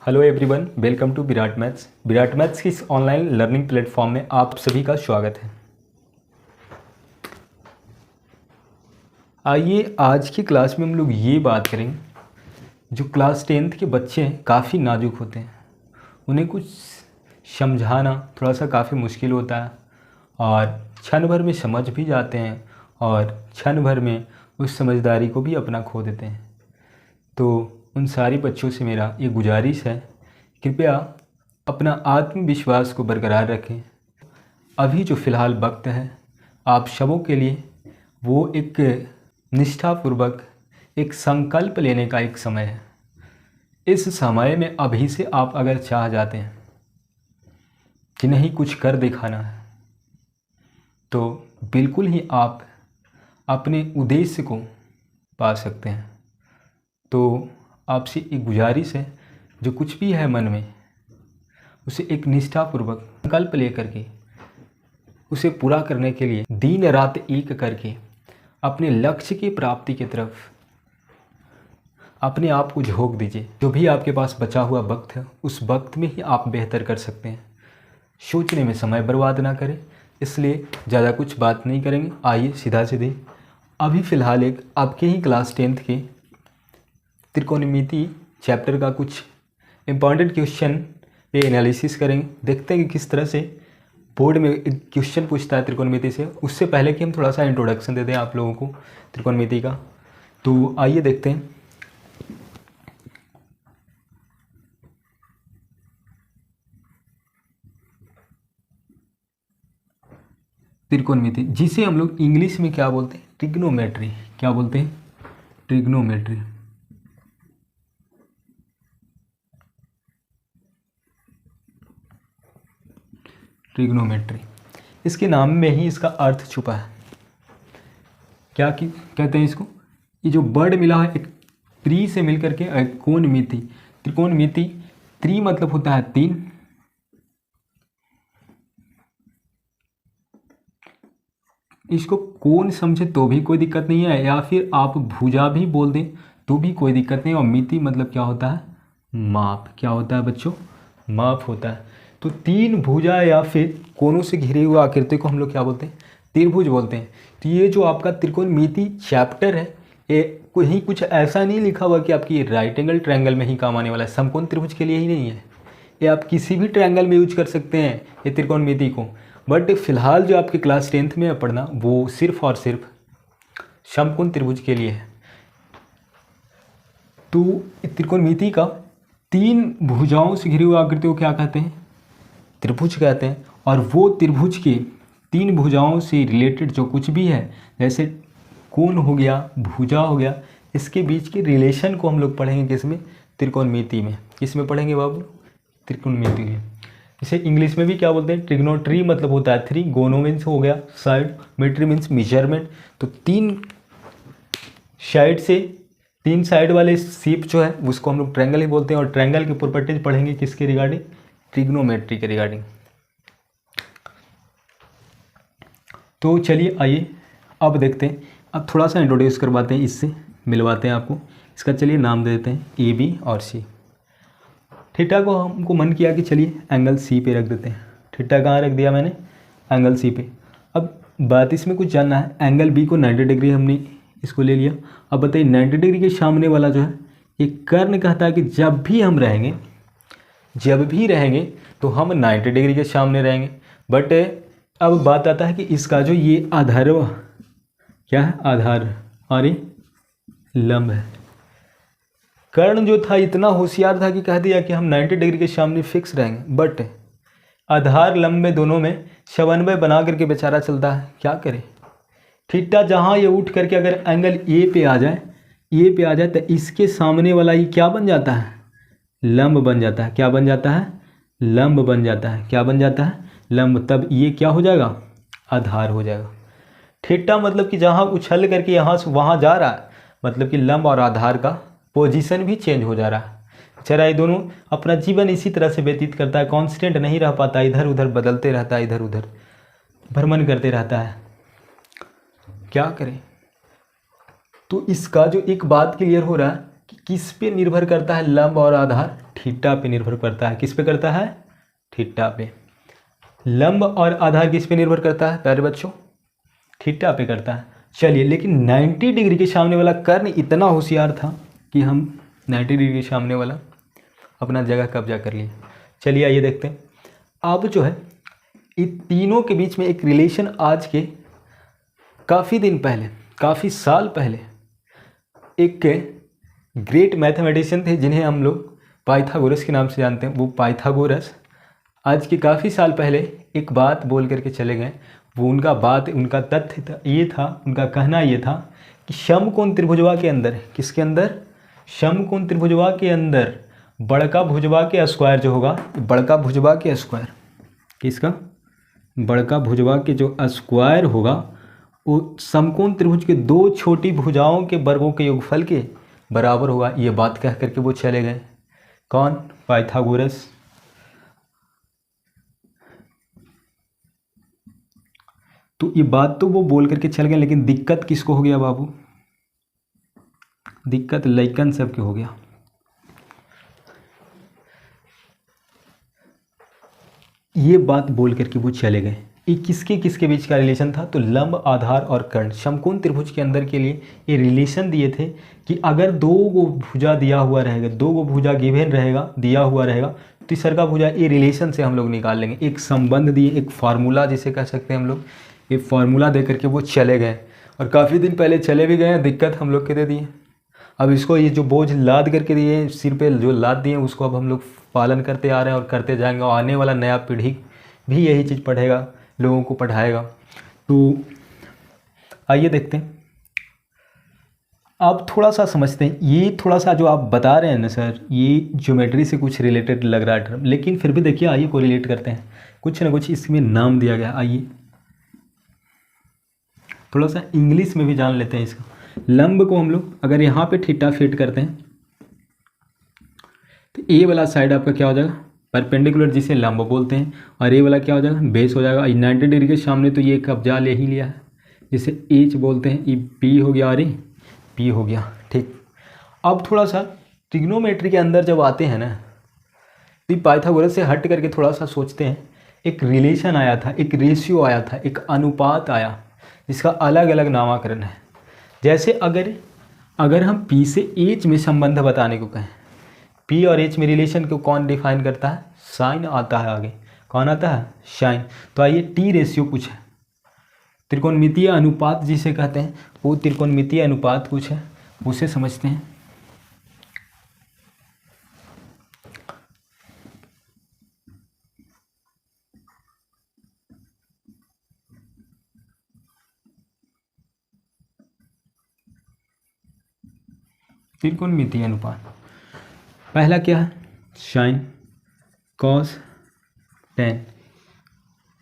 Hello everyone, welcome to Virat maths. Virat maths की इस online learning platform में आप सभी का स्वागत है। आइए आज की क्लास में हम लोग ये बात करेंगे, जो क्लास 10th के बच्चे हैं काफ़ी नाजुक होते हैं, उन्हें कुछ समझाना थोड़ा सा काफ़ी मुश्किल होता है और क्षण भर में समझ भी जाते हैं और क्षण भर में उस समझदारी को भी अपना खो देते हैं। तो उन सारे बच्चों से मेरा ये गुजारिश है, कृपया अपना आत्मविश्वास को बरकरार रखें। अभी जो फ़िलहाल वक्त है आप सबों के लिए वो एक निष्ठापूर्वक एक संकल्प लेने का एक समय है। इस समय में अभी से आप अगर चाह जाते हैं कि नहीं कुछ कर दिखाना है, तो बिल्कुल ही आप अपने उद्देश्य को पा सकते हैं। तो आपसे एक गुजारिश है, जो कुछ भी है मन में उसे एक निष्ठापूर्वक संकल्प लेकर के उसे पूरा करने के लिए दिन रात एक करके अपने लक्ष्य की प्राप्ति की तरफ अपने आप को झोंक दीजिए। जो भी आपके पास बचा हुआ वक्त है उस वक्त में ही आप बेहतर कर सकते हैं। सोचने में समय बर्बाद ना करें, इसलिए ज़्यादा कुछ बात नहीं करेंगे। आइए सीधा सीधे अभी फ़िलहाल एक आपके ही क्लास 10th के त्रिकोणमिति चैप्टर का कुछ इम्पॉर्टेंट क्वेश्चन पे एनालिसिस करेंगे। देखते हैं कि किस तरह से बोर्ड में एक क्वेश्चन पूछता है त्रिकोणमिति से। उससे पहले कि हम थोड़ा सा इंट्रोडक्शन दे दें आप लोगों को त्रिकोणमिति का, तो आइए देखते हैं। त्रिकोणमिति जिसे हम लोग इंग्लिश में क्या बोलते हैं? ट्रिग्नोमेट्री। क्या बोलते हैं? ट्रिग्नोमेट्री। ट्रिग्नोमेट्री, इसके नाम में ही इसका अर्थ छुपा है। क्या कहते हैं इसको? ये जो वर्ड मिला है एक त्रि से मिलकर के कोणमिति। त्रिकोणमिति, त्रि मतलब होता है 3, इसको कोण समझे तो भी कोई दिक्कत नहीं है, या फिर आप भुजा भी बोल दें तो भी कोई दिक्कत नहीं। और मिति मतलब क्या होता है? माप। क्या होता है बच्चों? माप होता है। तो 3 भुजा या फिर कोनों से घिरी हुई आकृति को हम लोग क्या बोलते हैं? त्रिभुज बोलते हैं। तो ये जो आपका त्रिकोणमिति चैप्टर है, ये कहीं कुछ ऐसा नहीं लिखा हुआ कि आपकी राइट एंगल ट्रायंगल में ही काम आने वाला है। समकोण त्रिभुज के लिए ही नहीं है, ये आप किसी भी ट्रायंगल में यूज कर सकते हैं ये त्रिकोणमिति को। बट फिलहाल जो आपके क्लास 10th में पढ़ना वो सिर्फ और सिर्फ समकोण त्रिभुज के लिए है। तो त्रिकोणमिति का 3 भुजाओं से घिरी हुई आकृति को क्या कहते हैं? त्रिभुज कहते हैं। और वो त्रिभुज के 3 भुजाओं से रिलेटेड जो कुछ भी है, जैसे कोण हो गया, भुजा हो गया, इसके बीच के रिलेशन को हम लोग पढ़ेंगे किसमें? त्रिकोणमिति में। किसमें पढ़ेंगे बाबू? त्रिकोणमिति में। इसे इंग्लिश में भी क्या बोलते हैं? ट्रिग्नोट्री मतलब होता है 3, गोनो मीन्स हो गया साइड, मेट्री मीन्स मेजरमेंट। तो 3 साइड से 3 साइड वाले शेप जो है उसको हम लोग ट्रायंगल ही बोलते हैं। और ट्रायंगल की प्रॉपर्टीज पढ़ेंगे किसके रिगार्डिंग? ट्रिग्नोमेट्री के रिगार्डिंग। तो चलिए आइए अब देखते हैं। अब थोड़ा सा इंट्रोड्यूस करवाते हैं, इससे मिलवाते हैं आपको। इसका चलिए नाम दे देते हैं ए बी और सी। थीटा को हमको मन किया कि चलिए एंगल सी पे रख देते हैं। थीटा कहाँ रख दिया मैंने? एंगल सी पे। अब बात इसमें कुछ जानना है। एंगल बी को 90 डिग्री हमने इसको ले लिया। अब बताइए 90 डिग्री के सामने वाला जो है ये कर्ण कहता है कि जब भी रहेंगे तो हम 90 डिग्री के सामने रहेंगे। बट अब बात आता है कि इसका जो ये आधार क्या है? आधार और ये लंब है। कर्ण जो था इतना होशियार था कि कह दिया कि हम 90 डिग्री के सामने फिक्स रहेंगे, बट आधार लंब में दोनों में समन्वय बना करके बेचारा चलता है। क्या करे? थीटा जहाँ ये उठ करके अगर एंगल ए पे आ जाए तो इसके सामने वाला ये क्या बन जाता है? लंब बन जाता है। क्या बन जाता है? लंब बन जाता है। क्या बन जाता है? लंब। तब ये क्या हो जाएगा? आधार हो जाएगा। थीटा मतलब कि जहाँ उछल करके यहाँ से वहाँ जा रहा है, मतलब कि लंब और आधार का पोजीशन भी चेंज हो जा रहा है। बेचारा ये दोनों अपना जीवन इसी तरह से व्यतीत करता है, कांस्टेंट नहीं रह पाता, इधर उधर बदलते रहता है, इधर उधर भ्रमण करते रहता है। क्या करें? तो इसका जो एक बात क्लियर हो रहा है कि किस पे निर्भर करता है लंब और आधार? थीटा पे निर्भर करता है। किस पे करता है? थीटा पे। लंब और आधार किस पे निर्भर करता है प्यारे बच्चों? थीटा पे करता है। चलिए, लेकिन 90 डिग्री के सामने वाला कर्ण इतना होशियार था कि हम 90 डिग्री के सामने वाला अपना जगह कब्जा कर लिए। चलिए आइए देखते हैं। अब जो है इन तीनों के बीच में एक रिलेशन आज के काफ़ी दिन पहले, काफ़ी साल पहले एक ग्रेट मैथमेटिशियन थे जिन्हें हम लोग पाइथागोरस के नाम से जानते हैं। वो पाइथागोरस आज के काफ़ी साल पहले एक बात बोल करके चले गए। वो उनका तथ्य ये था, उनका कहना ये था कि समकोण त्रिभुजवा के अंदर, किसके अंदर? समकोण त्रिभुजवा के अंदर बड़का भुजवा के स्क्वायर जो होगा, बड़का भुजवा के स्क्वायर, किसका? बड़का भुजवा के जो स्क्वायर होगा वो समकोण त्रिभुज के दो छोटी भुजाओं के वर्गों के योगफल के बराबर होगा। ये बात कह करके वो चले गए। कौन? पाइथागोरस। तो ये बात तो वो बोल करके चल गए, लेकिन दिक्कत किसको हो गया बाबू? दिक्कत लइकन सबके हो गया। ये बात बोल करके वो चले गए। ये किसके किसके बीच का रिलेशन था? तो लंब, आधार और कर्ण, समकोण त्रिभुज के अंदर के लिए ये रिलेशन दिए थे कि अगर दो गो भुजा दिया हुआ रहेगा, दो गो भुजा गिवन रहेगा, दिया हुआ रहेगा, तीसर का भुजा, ये रिलेशन से हम लोग निकाल लेंगे। एक संबंध दिए, एक फार्मूला जिसे कह सकते हैं हम लोग, ये फार्मूला दे करके वो चले गए और काफ़ी दिन पहले चले भी गए। दिक्कत हम लोग के दे दिए। अब इसको, ये जो बोझ लाद करके दिए, सिर पे जो लाद दिए, उसको अब हम लोग पालन करते आ रहे हैं और करते जाएंगे। और आने वाला नया पीढ़ी भी यही चीज़ पढ़ेगा, लोगों को पढ़ाएगा। तो आइए देखते हैं। आप थोड़ा सा समझते हैं। ये थोड़ा सा जो आप बता रहे हैं ना सर, ये ज्योमेट्री से कुछ रिलेटेड लग रहा है टर्म, लेकिन फिर भी देखिए, आइए कोरिलेट करते हैं। कुछ ना कुछ इसमें नाम दिया गया। आइए थोड़ा सा इंग्लिश में भी जान लेते हैं इसका। लंब को हम लोग अगर यहाँ पे थीटा फिट करते हैं तो ये वाला साइड आपका क्या हो जाएगा? परपेंडिकुलर, जिसे लंब बोलते हैं। और ये वाला क्या हो जाएगा? बेस हो जाएगा। 90 डिग्री के सामने तो ये कब्जा ले ही लिया है, जिसे एच बोलते हैं। ये पी हो गया और ये पी हो गया। ठीक। अब थोड़ा सा ट्रिग्नोमेट्री के अंदर जब आते हैं ना, तो पाइथागोरस से हट करके थोड़ा सा सोचते हैं। एक रिलेशन आया था, एक रेशियो आया था, एक अनुपात आया, जिसका अलग अलग नामकरण है। जैसे अगर हम पी से एच में संबंध बताने को कहें, पी और एच में रिलेशन को कौन डिफाइन करता है? साइन आता है आगे। कौन आता है? साइन। तो आइए टी रेशियो कुछ है, त्रिकोणमितीय अनुपात जिसे कहते हैं, वो त्रिकोणमितीय अनुपात कुछ है, उसे समझते हैं। त्रिकोणमितीय अनुपात पहला क्या है? Sine, cos, tan.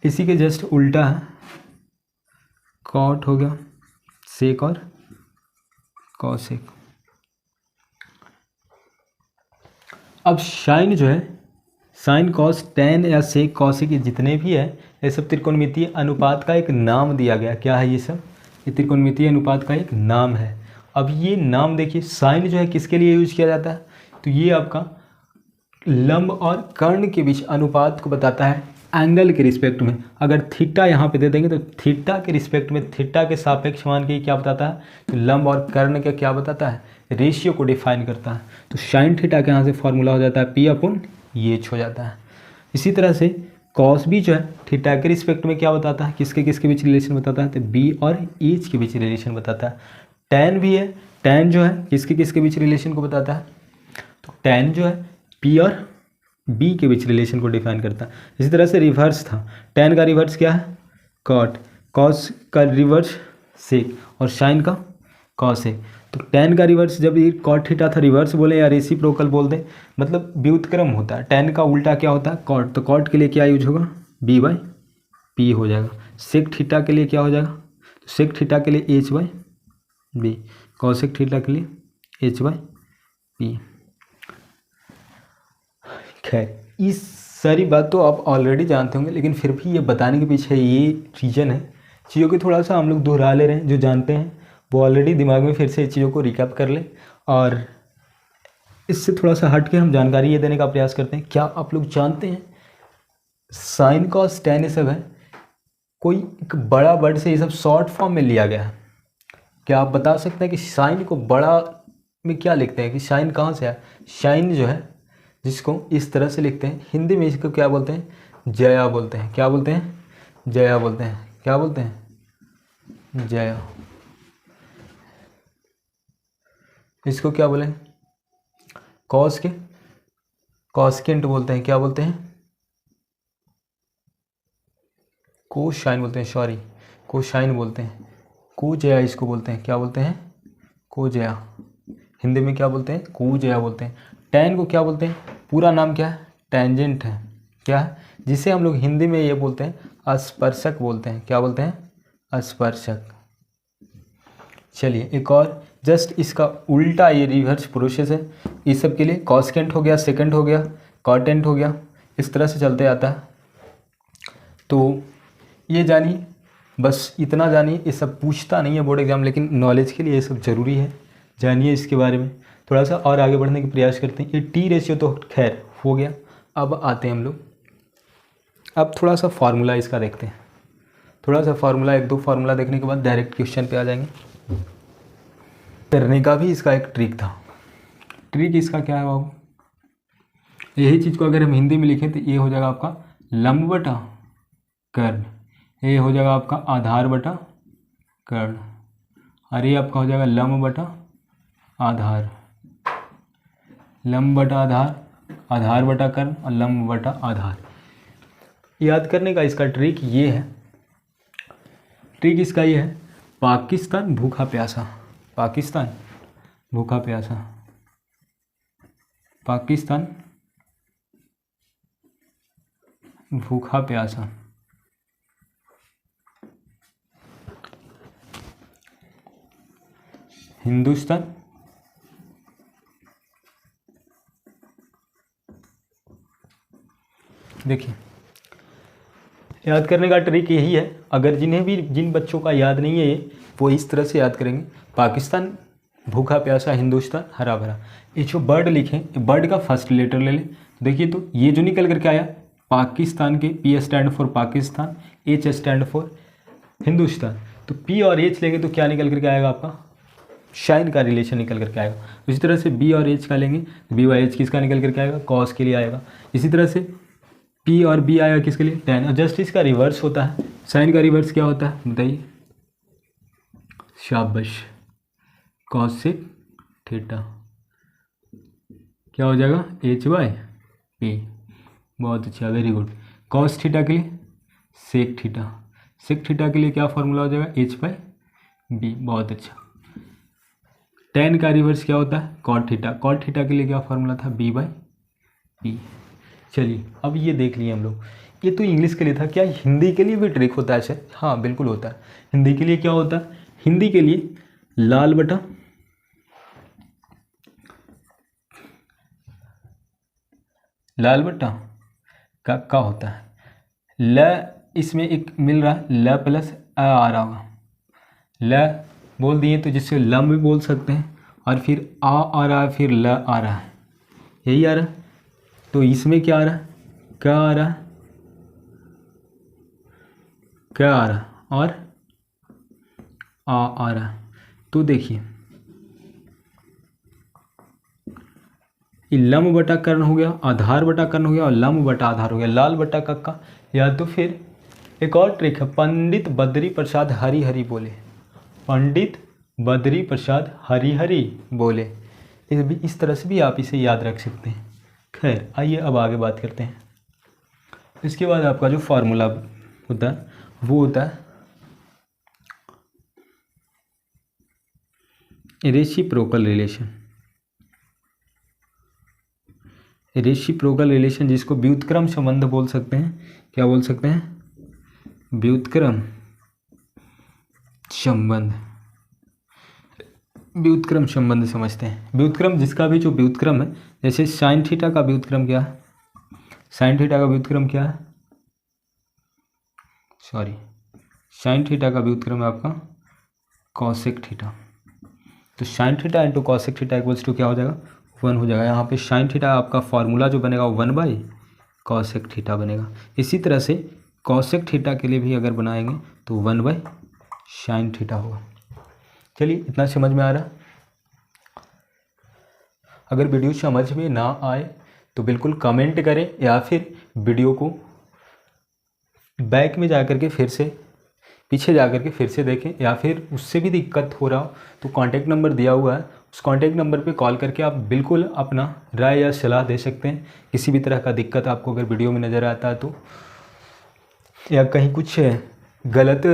इसी के जस्ट उल्टा है, कॉट हो गया, सेक और कॉसेक। अब साइन जो है, साइन, कॉस, टेन या सेक, कॉसेक, ये जितने भी है, ये सब त्रिकोणमितीय अनुपात का एक नाम दिया गया। क्या है ये सब? ये त्रिकोणमितीय अनुपात का एक नाम है। अब ये नाम देखिए, साइन जो है किसके लिए यूज किया जाता है? तो ये आपका लंब और कर्ण के बीच अनुपात को बताता है एंगल के रिस्पेक्ट में। अगर थीटा यहाँ पे दे देंगे तो थीटा के रिस्पेक्ट में, थीटा के सापेक्ष मान के क्या बताता है? तो लंब और कर्ण का क्या बताता है? रेशियो को डिफाइन करता है। तो साइन थीटा के यहाँ से फॉर्मूला हो जाता है पी अपन एच हो जाता है। इसी तरह से कॉस भी जो है थीटा के रिस्पेक्ट में क्या बताता है? किसके किसके बीच रिलेशन बताता है? तो बी और एच के बीच रिलेशन बताता है। टेन भी है, टेन जो है किसके किसके बीच रिलेशन को बताता है? तो टेन जो है पी और बी के बीच रिलेशन को डिफाइन करता है। इसी तरह से रिवर्स था, टेन का रिवर्स क्या है? कॉट, कॉस का रिवर्स सेक और साइन का कॉसेक। तो टेन का रिवर्स, जब ये कॉट थीटा था, रिवर्स बोले या रेसिप्रोकल बोल दें, मतलब व्युत्क्रम होता है। टेन का उल्टा क्या होता है? कॉट। तो कॉट के लिए क्या यूज होगा? बी बाई पी हो जाएगा। सेक थीटा के लिए क्या हो जाएगा? तो सेक थीटा के लिए h by b, cosec theta के लिए एच बाई पी। खैर, इस सारी बात तो आप ऑलरेडी जानते होंगे, लेकिन फिर भी ये बताने के पीछे ये रीज़न है, चीज़ों को थोड़ा सा हम लोग दोहरा ले रहे हैं। जो जानते हैं वो ऑलरेडी दिमाग में फिर से चीज़ों को रिकैप कर लें और इससे थोड़ा सा हट के हम जानकारी ये देने का प्रयास करते हैं। क्या आप लोग जानते हैं साइन कॉस टेन ये सब है कोई एक बड़ा वर्ड से ये सब शॉर्ट फॉर्म में लिया गया है? क्या आप बता सकते हैं कि साइन को बड़ा में क्या लिखते हैं, कि साइन कहाँ से है? साइन जो है जिसको इस तरह से लिखते हैं, हिंदी में इसको क्या बोलते हैं? जया बोलते हैं। क्या बोलते हैं? जया बोलते हैं। क्या बोलते हैं? जया। इसको क्या बोलें? कॉस के कॉस्केंट बोलते हैं। क्या बोलते हैं? कोसाइन बोलते हैं, सॉरी कोसाइन बोलते हैं। कोजया इसको बोलते हैं। क्या बोलते हैं? कोजया। हिंदी में क्या बोलते हैं? कोजया बोलते हैं। टैन को क्या बोलते हैं? पूरा नाम क्या है? टेंजेंट है। क्या है? जिसे हम लोग हिंदी में ये बोलते हैं स्पर्शक बोलते हैं। क्या बोलते हैं? स्पर्शक। चलिए एक और जस्ट इसका उल्टा ये रिवर्स प्रोसेस है। इस सब के लिए कॉस्केंट हो गया, सेकेंड हो गया, कॉटेंट हो गया, इस तरह से चलते आता है। तो ये जानिए, बस इतना जानिए। ये सब पूछता नहीं है बोर्ड एग्जाम, लेकिन नॉलेज के लिए ये सब ज़रूरी है, जानिए इसके बारे में। थोड़ा सा और आगे बढ़ने का प्रयास करते हैं। ये टी रेशियो तो खैर हो गया। अब आते हैं हम लोग, अब थोड़ा सा फार्मूला इसका देखते हैं। थोड़ा सा फार्मूला, एक दो फार्मूला देखने के बाद डायरेक्ट क्वेश्चन पे आ जाएंगे। करने का भी इसका एक ट्रिक था। ट्रिक इसका क्या है बाबू? यही चीज़ को अगर हम हिंदी में लिखें तो ये हो जाएगा आपका लंब बटा कर्ण, ये हो जाएगा आपका आधार बटा कर्ण, और ये आपका हो जाएगा लंब बटा आधार। लंब बटा आधार, आधार बटा कर्ण और लंब बटा आधार। याद करने का इसका ट्रिक ये है। ट्रिक इसका ये है, पाकिस्तान भूखा प्यासा, पाकिस्तान भूखा प्यासा, पाकिस्तान भूखा प्यासा। हिंदुस्तान देखिए, याद करने का ट्रिक यही है। अगर जिन बच्चों का याद नहीं है ये, वो इस तरह से याद करेंगे। पाकिस्तान भूखा प्यासा, हिंदुस्तान हरा भरा। ये जो बर्ड लिखें, बर्ड का फर्स्ट लेटर ले लें। देखिए तो ये जो निकल करके आया पाकिस्तान के, P stand for Pakistan, H stand for Hindustan. तो पी और एच लेंगे तो क्या निकल करके आएगा? आपका साइन का रिलेशन निकल करके आएगा। उसी तरह से बी और एच का लेंगे तो बी वाई एच किसका निकल करके आएगा? कॉस के लिए आएगा। इसी तरह से पी और बी आएगा किसके लिए? टेन। और जस्ट इसका रिवर्स होता है। साइन का रिवर्स क्या होता है बताइए? शाबाश, कॉसेक थीटा। क्या हो जाएगा? H by P. बहुत अच्छा, वेरी गुड। कॉस थीटा के लिए सेक थीटा, सेक थीटा के लिए क्या फॉर्मूला हो जाएगा? H by b. बहुत अच्छा। टेन का रिवर्स क्या होता है? कॉट थीटा, कॉट थीटा के लिए क्या फॉर्मूला था? B by p. चलिए अब ये देख लिए हम लोग। ये तो इंग्लिश के लिए था, क्या हिंदी के लिए भी ट्रिक होता है सर? हाँ बिल्कुल होता है। हिंदी के लिए क्या होता है? हिंदी के लिए लाल बटा का होता है ल, इसमें एक मिल रहा है ल प्लस अ आ रहा होगा। ल बोल दिए तो जिससे लम भी बोल सकते हैं, और फिर आ रहा है, फिर ल आ रहा है, यही आ रहा है। तो इसमें क्या आ रहा है? क्या आ रहा है? क्या आ रहा है? और आ रहा है। तो देखिए ये लम बटा कर्ण हो गया, आधार बटा कर्ण हो गया, और लम बटा आधार हो गया, लाल बटा कक्का। या तो फिर एक और ट्रिक है, पंडित बद्री प्रसाद हरि हरि बोले, पंडित बद्री प्रसाद हरि हरि बोले। इस तरह से भी आप इसे याद रख सकते हैं। खैर आइए अब आगे बात करते हैं। इसके बाद आपका जो फार्मूला होता है वो होता है रेसिप्रोकल रिलेशन। रेसिप्रोकल रिलेशन जिसको व्युत्क्रम संबंध बोल सकते हैं। क्या बोल सकते हैं? व्युत्क्रम संबंध। व्युत्क्रम संबंध समझते हैं। व्युत्क्रम जिसका भी जो व्युत्क्रम है, जैसे साइन थीटा का व्युत्क्रम क्या है? साइन थीटा का व्युत्क्रम क्या है? सॉरी, साइन थीटा का व्युत्क्रम है आपका कॉसेक थीटा। तो sine theta into cosec theta equals to क्या हो जाएगा? 1 हो जाएगा। यहाँ पे साइन थीटा आपका फॉर्मूला जो बनेगा वो 1 बाई कॉसेक थीटा बनेगा। इसी तरह से कॉसेक थीटा के लिए भी अगर बनाएंगे तो 1 बाई साइन थीटा होगा। चलिए इतना समझ में आ रहा। अगर वीडियो समझ में ना आए तो बिल्कुल कमेंट करें या फिर वीडियो को बैक में जा कर के फिर से पीछे जा कर के फिर से देखें, या फिर उससे भी दिक्कत हो रहा हो तो कॉन्टैक्ट नंबर दिया हुआ है, उस कॉन्टैक्ट नंबर पे कॉल करके आप बिल्कुल अपना राय या सलाह दे सकते हैं। किसी भी तरह का दिक्कत आपको अगर वीडियो में नज़र आता है तो, या कहीं कुछ गलत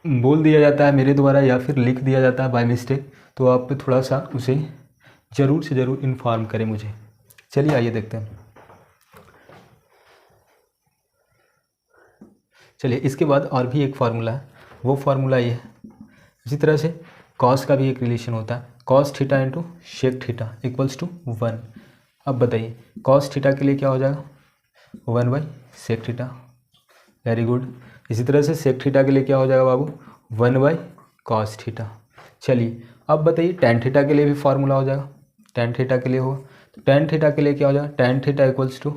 बोल दिया जाता है मेरे द्वारा या फिर लिख दिया जाता है बाय मिस्टेक, तो आप थोड़ा सा उसे ज़रूर से ज़रूर इन्फॉर्म करें मुझे। चलिए आइए देखते हैं। चलिए इसके बाद और भी एक फार्मूला है, वो फार्मूला ये है। इसी तरह से कॉस का भी एक रिलेशन होता है, cos theta into sec theta equals to 1। अब बताइए कॉस थीटा के लिए क्या हो जाएगा, 1 by shake theta. Very good. इसी तरह से शेक थीटा के लिए क्या हो जाएगा बाबू, 1 बाई कॉस थीटा। चलिए अब बताइए टेन थीटा के लिए भी फार्मूला हो जाएगा। टेन थीटा के लिए होगा तो टेन थीटा के लिए क्या हो जाएगा, tan theta equals to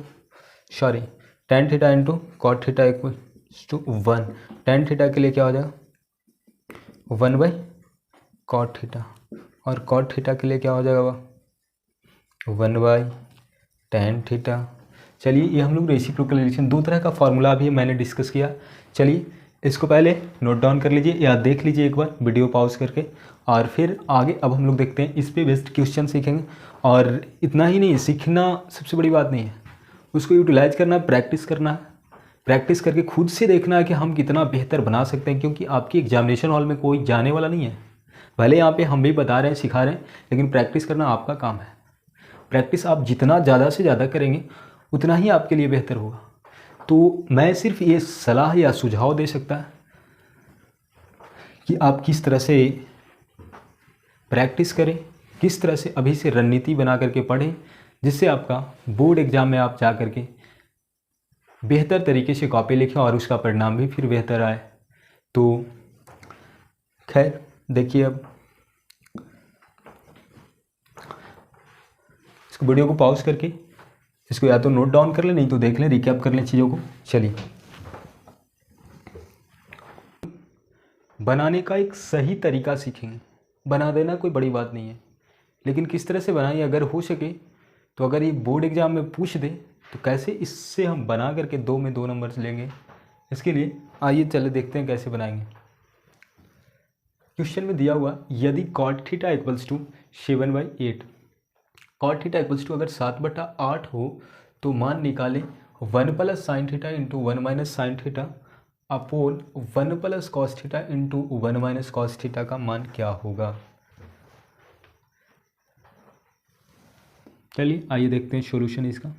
tan theta into cot theta equals to 1। Tan theta के लिए क्या हो जाएगा, 1 बाई कॉट थीटा, और कॉट थीटा के लिए क्या हो जाएगा, 1 बाई टेन थीटा। चलिए ये हम लोग रेसिप्रोकल रिलेशन, दो तरह का फार्मूला अभी मैंने डिस्कस किया। चलिए इसको पहले नोट डाउन कर लीजिए या देख लीजिए एक बार वीडियो पॉज करके, और फिर आगे अब हम लोग देखते हैं इस पे बेस्ड क्वेश्चन सीखेंगे। और इतना ही नहीं, सीखना सबसे बड़ी बात नहीं है, उसको यूटिलाइज करना है, प्रैक्टिस करना है। प्रैक्टिस करके खुद से देखना है कि हम कितना बेहतर बना सकते हैं, क्योंकि आपकी एग्जामिनेशन हॉल में कोई जाने वाला नहीं है। भले यहाँ पे हम भी बता रहे हैं, सिखा रहे हैं, लेकिन प्रैक्टिस करना आपका काम है। प्रैक्टिस आप जितना ज़्यादा से ज़्यादा करेंगे उतना ही आपके लिए बेहतर होगा। तो मैं सिर्फ ये सलाह या सुझाव दे सकता है कि आप किस तरह से प्रैक्टिस करें, किस तरह से अभी से रणनीति बना करके पढ़ें, जिससे आपका बोर्ड एग्ज़ाम में आप जा कर के बेहतर तरीके से कॉपी लिखें और उसका परिणाम भी फिर बेहतर आए। तो खैर देखिए, अब इसको वीडियो को पॉज करके इसको या तो नोट डाउन कर लें, नहीं तो देख लें, रिकैप कर लें चीज़ों को। चलिए बनाने का एक सही तरीका सीखेंगे। बना देना कोई बड़ी बात नहीं है, लेकिन किस तरह से बनाएं अगर हो सके तो, अगर ये बोर्ड एग्ज़ाम में पूछ दे तो कैसे इससे हम बना करके 2 में 2 नंबर लेंगे। इसके लिए आइए चले देखते हैं कैसे बनाएंगे। क्वेश्चन में दिया हुआ यदि cot theta equals to 7/8, cot theta equals to अगर 7/8 हो तो मान निकालें 1 plus sine theta into 1 minus sine theta upon 1 plus cos theta into 1 minus cos theta का मान क्या होगा। चलिए आइए देखते हैं सॉल्यूशन इसका।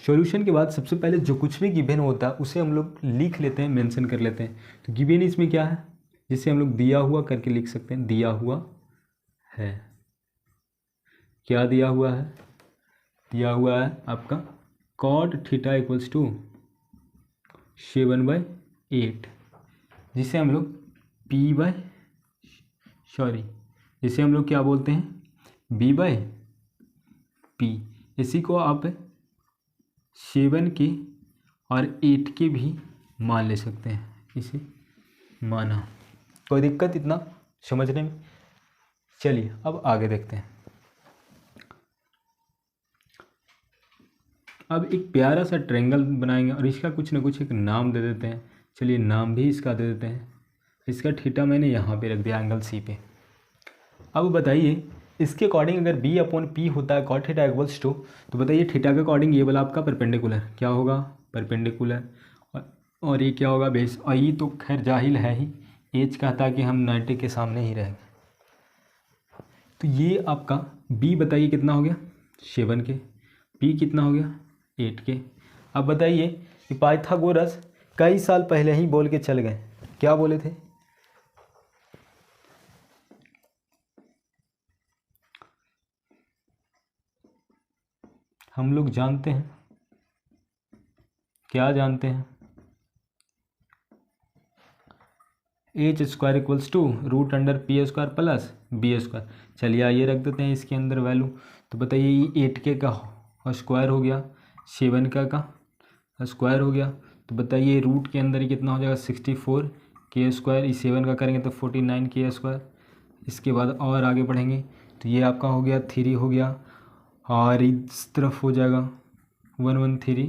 सॉल्यूशन के बाद सबसे पहले जो कुछ भी गिवन होता है उसे हम लोग लिख लेते हैं, मेंशन कर लेते हैं। तो गिवन इसमें क्या है, जिसे हम लोग दिया हुआ करके लिख सकते हैं। दिया हुआ है, क्या दिया हुआ है, दिया हुआ है आपका कॉट थीटा इक्वल्स टू 7/8, जिसे हम लोग जिसे हम लोग क्या बोलते हैं, b/p। इसी को आप 7 के और 8 के भी मान ले सकते हैं, इसे माना, कोई दिक्कत इतना समझने में। चलिए अब आगे देखते हैं। अब एक प्यारा सा ट्रायंगल बनाएंगे और इसका कुछ ना कुछ एक नाम दे देते हैं। चलिए नाम भी इसका दे देते हैं। इसका थीटा मैंने यहाँ पे रख दिया एंगल सी पे। अब बताइए इसके अकॉर्डिंग अगर b/p होता है कॉट थीटा इक्वल्स टू, तो बताइए थीटा के अकॉर्डिंग ये वाला आपका परपेंडिकुलर क्या होगा, परपेंडिकुलर, और ये क्या होगा बेस। और ये तो खैर जाहिल है ही, एज कहता है कि हम 90 के सामने ही रहेंगे। तो ये आपका b बताइए कितना हो गया, 7 के, p कितना हो गया, 8 के। अब बताइए कि पाइथागोरस कई साल पहले ही बोल के चल गए, क्या बोले थे, हम लोग जानते हैं, क्या जानते हैं, h square equals to root under p square plus b square. चलिए आइए रख देते हैं इसके अंदर वैल्यू। तो बताइए ये 8 के का स्क्वायर हो गया, 7 का स्क्वायर हो गया। तो बताइए रूट के अंदर कितना हो जाएगा 64 के स्क्वायर, इस 7 का करेंगे तो 49 के स्क्वायर। इसके बाद और आगे बढ़ेंगे तो ये आपका हो गया 3 हो गया, और इस तरफ हो जाएगा 113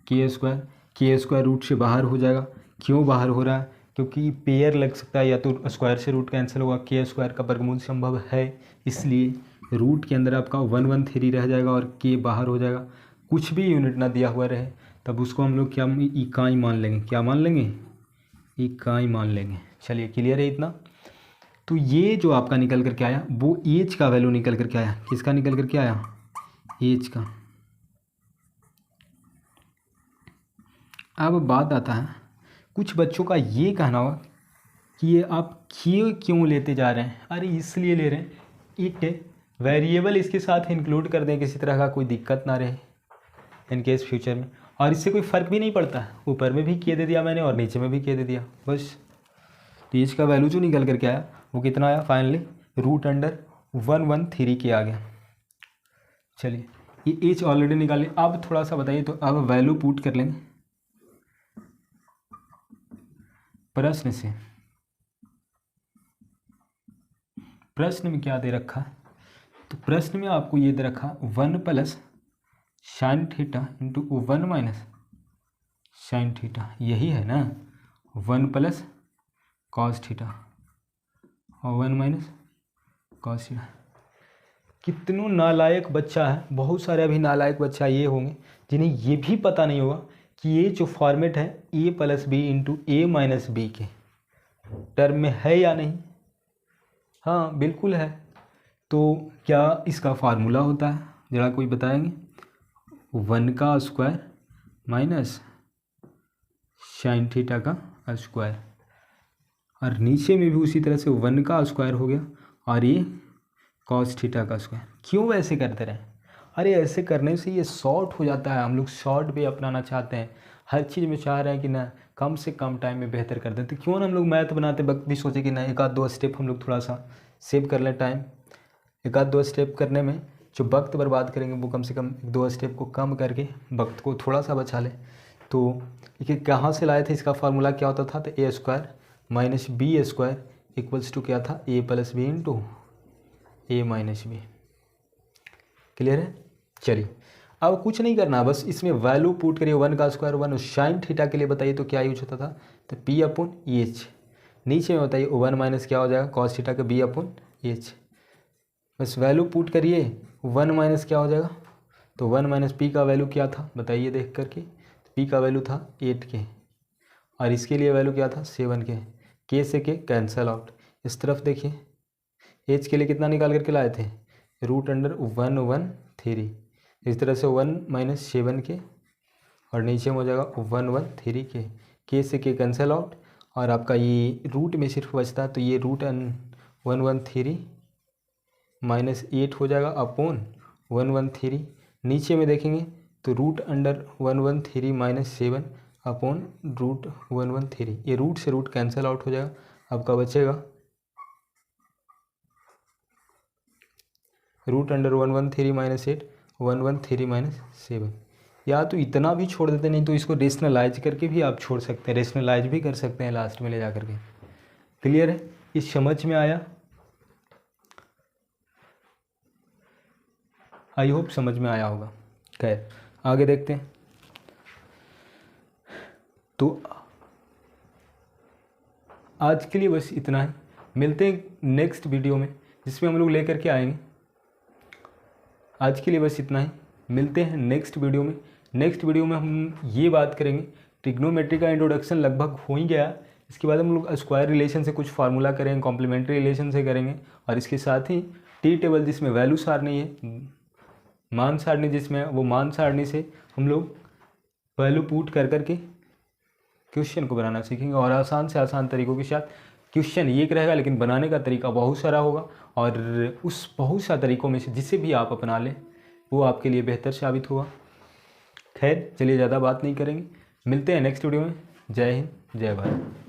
के स्क्वायर रूट से बाहर हो जाएगा। क्यों बाहर हो रहा है? क्योंकि पेयर लग सकता है, या तो स्क्वायर से रूट कैंसिल होगा, के स्क्वायर का वर्गमूल संभव है, इसलिए रूट के अंदर आपका 113 रह जाएगा और के बाहर हो जाएगा। कुछ भी यूनिट ना दिया हुआ रहे तब उसको हम लोग क्या इकाई मान लेंगे, क्या मान लेंगे? इकाई मान लेंगे। चलिए क्लियर है इतना। तो ये जो आपका निकल करके आया वो एच का वैल्यू निकल करके आया। किसका निकल करके आया? एच का। अब बात आता है, कुछ बच्चों का ये कहना होगा कि ये आप क्यों लेते जा रहे हैं? अरे इसलिए ले रहे हैं, एक वेरिएबल इसके साथ इंक्लूड कर दें, किसी तरह का कोई दिक्कत ना रहे इन केस फ्यूचर में, और इससे कोई फ़र्क भी नहीं पड़ता। ऊपर में भी के दे दिया मैंने और नीचे में भी के दे दिया, बस। तो एच का वैल्यू जो निकल करके आया वो कितना आया फाइनली? रूट अंडर 113 के आ गया। चलिए ये एच ऑलरेडी निकाले। अब थोड़ा सा बताइए, तो अब वैल्यू पुट कर लेंगे प्रश्न से। प्रश्न में क्या दे रखा है? तो प्रश्न में आपको ये दे रखा 1 plus sine theta into 1 minus sine theta, यही है ना? 1 प्लस कॉस थीटा और 1 माइनस कॉस थीटा। कितनों नालायक बच्चा है, बहुत सारे अभी नालायक बच्चा ये होंगे जिन्हें ये भी पता नहीं होगा कि ये जो फॉर्मेट है ए plus B into A minus B के टर्म में है या नहीं। हाँ बिल्कुल है। तो क्या इसका फार्मूला होता है? ज़रा कोई बताएंगे? 1 का स्क्वायर माइनस साइन थीटा का स्क्वायर, और नीचे में भी उसी तरह से 1 का स्क्वायर हो गया और ये कॉस थीटा का स्क्वायर। क्यों ऐसे करते रहे? अरे ऐसे करने से ये शॉर्ट हो जाता है। हम लोग शॉर्ट वे अपनाना चाहते हैं, हर चीज़ में चाह रहे हैं कि ना कम से कम टाइम में बेहतर कर दें। तो क्यों ना हम लोग मैथ बनाते वक्त भी सोचे कि ना एक आध दो स्टेप हम लोग थोड़ा सा सेव कर लें टाइम। एक आध दो स्टेप करने में जो वक्त बर्बाद करेंगे वो कम से कम 1-2 स्टेप को कम करके वक्त को थोड़ा सा बचा लें। तो देखिए कहाँ से लाए थे, इसका फार्मूला क्या होता था? तो A square minus B square equals to क्या था? A plus B into A minus B. Clear है? चलिए अब कुछ नहीं करना, बस इसमें वैल्यू पुट करिए। 1 का स्क्वायर 1, साइन थीटा के लिए बताइए तो क्या यूज होता था? तो पी अपॉन एच। नीचे में बताइए 1 माइनस क्या हो जाएगा? कॉस थीटा का बी अपॉन एच। बस वैल्यू पुट करिए, 1 माइनस क्या हो जाएगा? तो 1 माइनस पी का वैल्यू क्या था बताइए देख करके? पी का वैल्यू था 8 के, और इसके लिए वैल्यू क्या था? 7 के से के कैंसल आउट। इस तरफ देखिए एच के लिए कितना निकाल करके लाए थे? Root under 113। इस तरह से 1 माइनस 7 के और नीचे में हो जाएगा 113 के से के कैंसल आउट, और आपका ये रूट में सिर्फ बचता है। तो ये रूट 113 माइनस 8 हो जाएगा अपॉन 113। नीचे में देखेंगे तो root under 113 minus 7 upon root 113। ये रूट से रूट कैंसिल आउट हो जाएगा। आपका बचेगा रूट अंडर 113 माइनस 8 113 माइनस 7। या तो इतना भी छोड़ देते, नहीं तो इसको रेशनलाइज करके भी आप छोड़ सकते हैं, रेशनलाइज भी कर सकते हैं लास्ट में ले जा करके। क्लियर है? ये समझ में आया? आई होप समझ में आया होगा। खैर आगे देखते हैं। तो आज के लिए बस इतना ही, मिलते हैं नेक्स्ट वीडियो में जिसमें हम लोग लेकर के आएंगे। आज के लिए बस इतना ही, मिलते हैं नेक्स्ट वीडियो में। नेक्स्ट वीडियो में हम ये बात करेंगे, ट्रिग्नोमेट्री का इंट्रोडक्शन लगभग हो ही गया। इसके बाद हम लोग स्क्वायर रिलेशन से कुछ फार्मूला करेंगे, कॉम्प्लीमेंट्री रिलेशन से करेंगे, और इसके साथ ही टी टेबल जिसमें वैल्यू सारणी है, मान सारणी जिसमें वो मान सारणी से हम लोग वैल्यू पुट कर करके क्वेश्चन को बनाना सीखेंगे, और आसान से आसान तरीकों के साथ। क्वेश्चन एक रहेगा लेकिन बनाने का तरीका बहुत सारा होगा, और उस बहुत सारे तरीकों में से जिसे भी आप अपना लें वो आपके लिए बेहतर साबित होगा। खैर चलिए ज़्यादा बात नहीं करेंगे, मिलते हैं नेक्स्ट वीडियो में। जय हिंद, जय भारत।